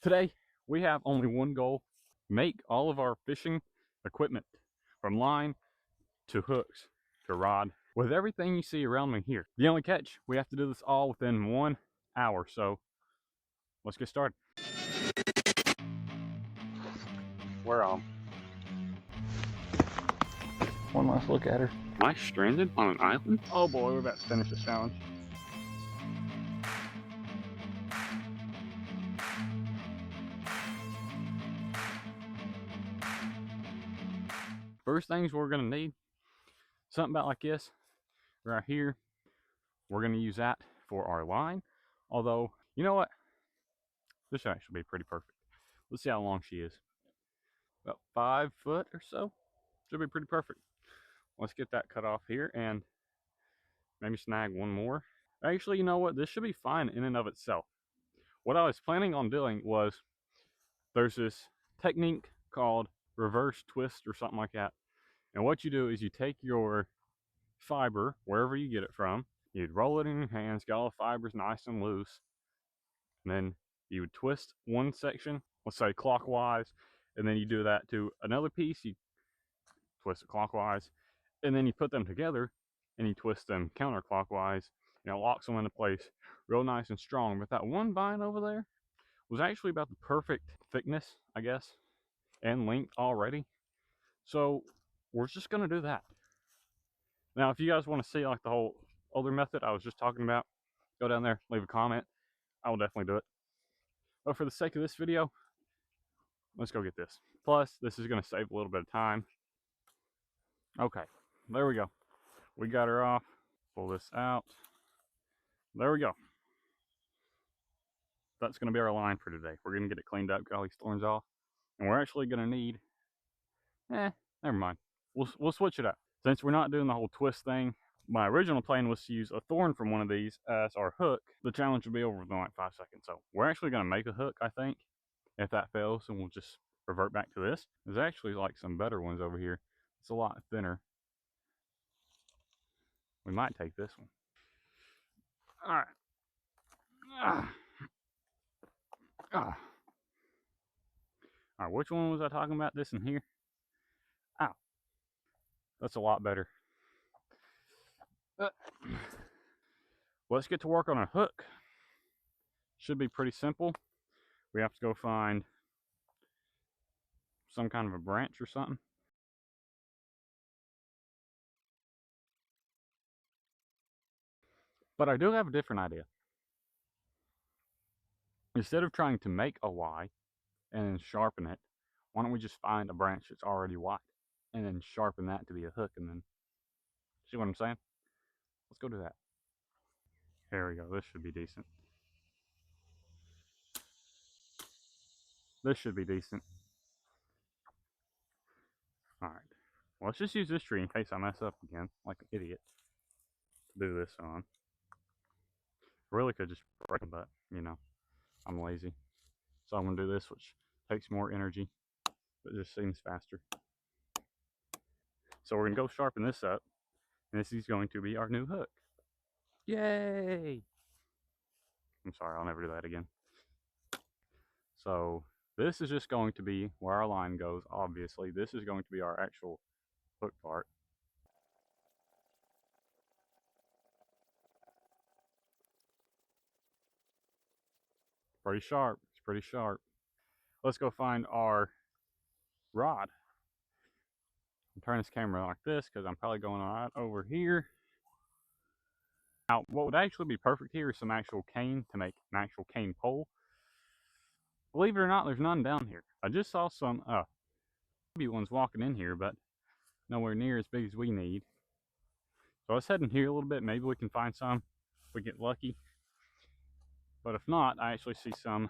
Today, we have only one goal: make all of our fishing equipment, from line to hooks to rod, with everything you see around me here. The only catch, we have to do this all within 1 hour, so let's get started. We're on. One last look at her. Am I stranded on an island? Oh boy, we're about to finish this challenge. First things we're gonna need, something about like this, right here. We're gonna use that for our line. Although, you know what? This should actually be pretty perfect. Let's see how long she is. About 5 foot or so. Should be pretty perfect. Let's get that cut off here and maybe snag one more. Actually, you know what? This should be fine in and of itself. What I was planning on doing was, there's this technique called reverse twist or something like that. And what you do is you take your fiber, wherever you get it from, you'd roll it in your hands, get all the fibers nice and loose, and then you would twist one section, let's say clockwise, and then you do that to another piece, you twist it clockwise, and then you put them together and you twist them counterclockwise, and it locks them into place real nice and strong. But that one vine over there was actually about the perfect thickness, I guess, and length already. So we're just gonna do that. Now, if you guys want to see like the whole other method I was just talking about, go down there, leave a comment. I will definitely do it. But for the sake of this video, let's go get this. Plus, this is going to save a little bit of time. Okay, there we go. We got her off. Pull this out. There we go. That's going to be our line for today. We're going to get it cleaned up, get all these thorns off. And we're actually going to need, never mind. We'll switch it up. Since we're not doing the whole twist thing, my original plan was to use a thorn from one of these as our hook. The challenge will be over within like 5 seconds. So we're actually going to make a hook, I think. If that fails, then we'll just revert back to this. There's actually like some better ones over here. It's a lot thinner. We might take this one. All right. All right, which one was I talking about? This in here? Ow. That's a lot better. Let's get to work on a hook. Should be pretty simple. We have to go find some kind of a branch or something. But I do have a different idea. Instead of trying to make a Y and then sharpen it, why don't we just find a branch that's already wide and then sharpen that to be a hook, and then, see what I'm saying? Let's go do that. Here we go. This should be decent. This should be decent. All right. Well, let's just use this tree in case I mess up again, like an idiot, to do this on. I really could just break it, but, you know, I'm lazy. So I'm going to do this, which takes more energy, but just seems faster. So we're going to go sharpen this up, and this is going to be our new hook. Yay! I'm sorry, I'll never do that again. So this is just going to be where our line goes, obviously. This is going to be our actual hook part. Pretty sharp. It's pretty sharp. Let's go find our rod. I'll turn this camera like this because I'm probably going right over here. Now, what would actually be perfect here is some actual cane to make an actual cane pole. Believe it or not, there's none down here. I just saw some baby ones walking in here, but nowhere near as big as we need. So let's head in here a little bit. Maybe we can find some if we get lucky. But if not, I actually see some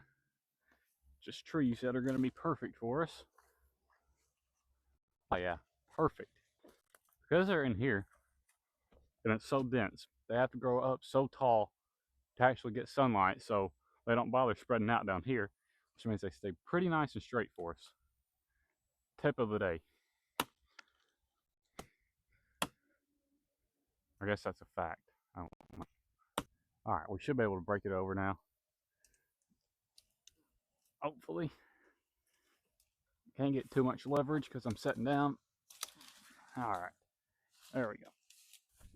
just trees that are going to be perfect for us. Oh yeah, perfect. Because they're in here and it's so dense, they have to grow up so tall to actually get sunlight, so they don't bother spreading out down here, which means they stay pretty nice and straight for us. Tip of the day. I guess that's a fact. I don't know. All right, we should be able to break it over now. hopefully. Can't get too much leverage because I'm sitting down. All right, there we go.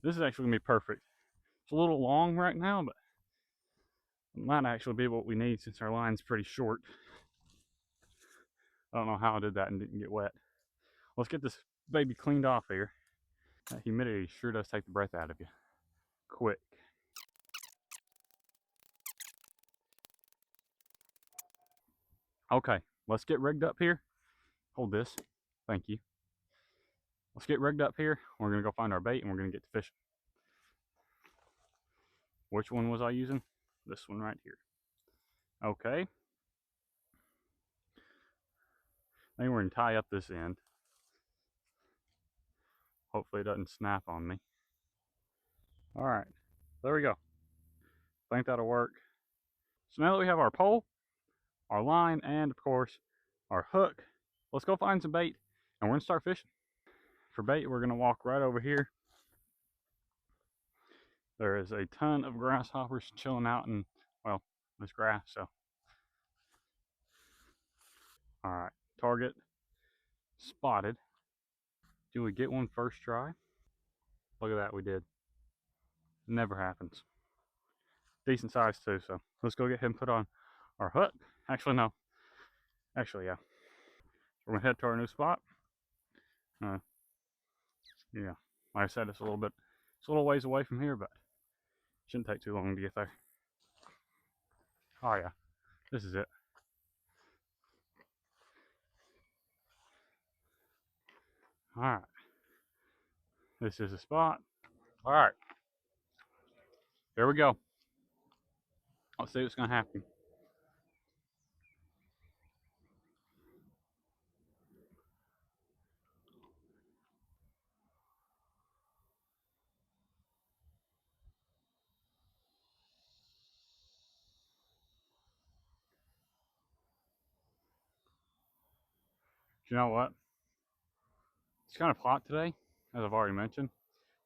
This is actually gonna be perfect. It's a little long right now, but it might actually be what we need since our line's pretty short. I don't know how I did that and didn't get wet. Let's get this baby cleaned off here. That humidity sure does take the breath out of you. Quick. Okay, let's get rigged up here. Hold this. Thank you. Let's get rigged up here. We're gonna go find our bait and we're gonna get to fishing. Which one was I using? This one right here. Okay. I think we're gonna tie up this end. Hopefully it doesn't snap on me. All right, there we go. I think that'll work. So now that we have our pole, our line, and of course our hook, let's go find some bait and we're gonna start fishing. For bait, we're gonna walk right over here. There is a ton of grasshoppers chilling out in, well, this grass, so. All right, target spotted. Do we get one first try? Look at that, we did. Never happens. Decent size too, so let's go get him put on our hook. Actually, no. Actually, yeah. We're gonna head to our new spot. Yeah, like I said, it's a little ways away from here, but shouldn't take too long to get there. Oh yeah, this is it. All right, this is the spot. All right, here we go. Let's see what's gonna happen. You know what? It's kind of hot today, as I've already mentioned.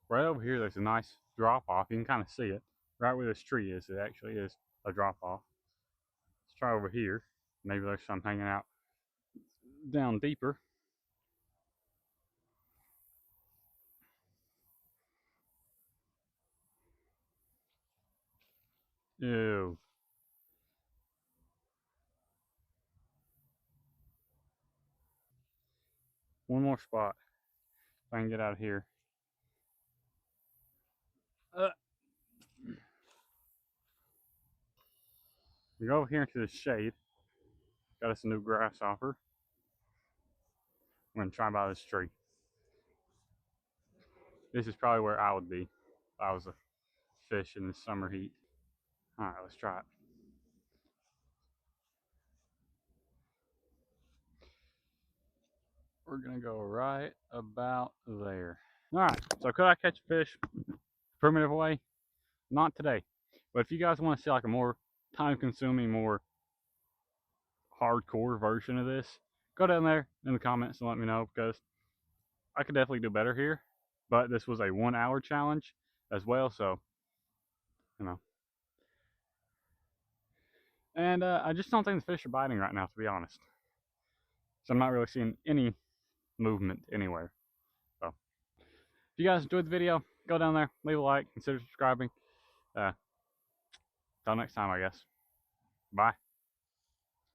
Right over here, there's a nice drop off. You can kind of see it. Right where this tree is, it actually is a drop off. Let's try over here. Maybe there's some hanging out down deeper. Ew. One more spot. If I can get out of here. We go over here into the shade. Got us a new grasshopper. I'm gonna try by this tree. This is probably where I would be if I was a fish in the summer heat. All right, let's try it. We're gonna go right about there. All right, so could I catch a fish primitive way? Not today. But if you guys want to see like a more time-consuming, more hardcore version of this, go down there in the comments and let me know, because I could definitely do better here. But this was a 1 hour challenge as well, so you know. And I just don't think the fish are biting right now, to be honest. So I'm not really seeing any movement anywhere. So if you guys enjoyed the video, go down there, leave a like, consider subscribing. Till next time, I guess. Bye.